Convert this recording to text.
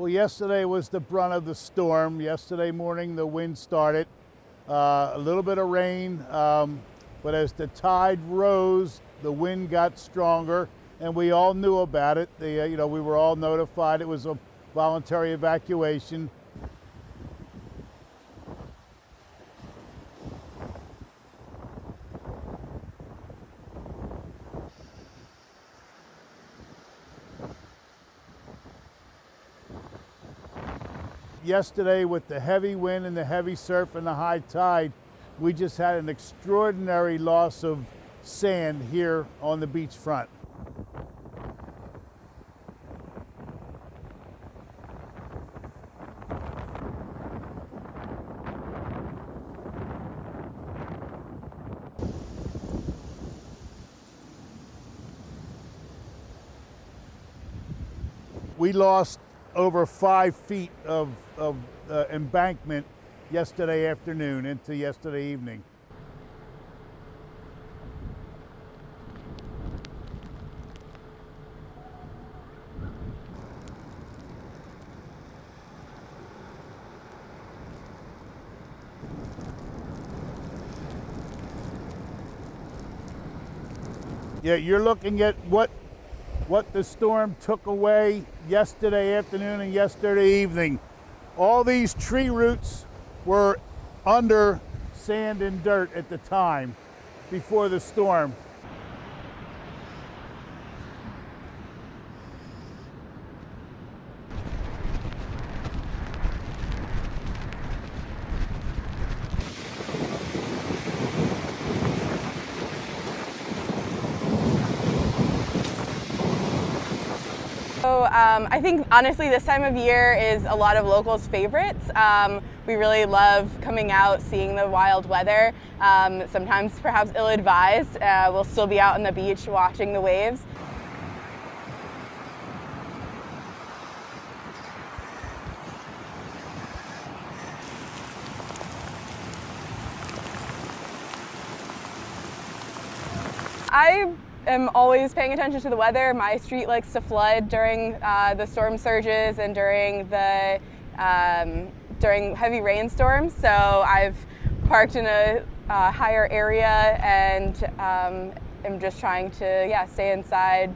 Well, yesterday was the brunt of the storm. Yesterday morning, the wind started. A little bit of rain, but as the tide rose, the wind got stronger, and we all knew about it. We were all notified. It was a voluntary evacuation. Yesterday, with the heavy wind and the heavy surf and the high tide, we just had an extraordinary loss of sand here on the beachfront. We lost over 5 feet of embankment yesterday afternoon into yesterday evening. Yeah, you're looking at what the storm took away yesterday afternoon and yesterday evening. All these tree roots were under sand and dirt at the time before the storm. So I think honestly this time of year is a lot of locals' favorites. We really love coming out, seeing the wild weather. Sometimes perhaps ill-advised. We'll still be out on the beach watching the waves. I'm always paying attention to the weather. My street likes to flood during the storm surges and during heavy rainstorms. So I've parked in a higher area and am just trying to stay inside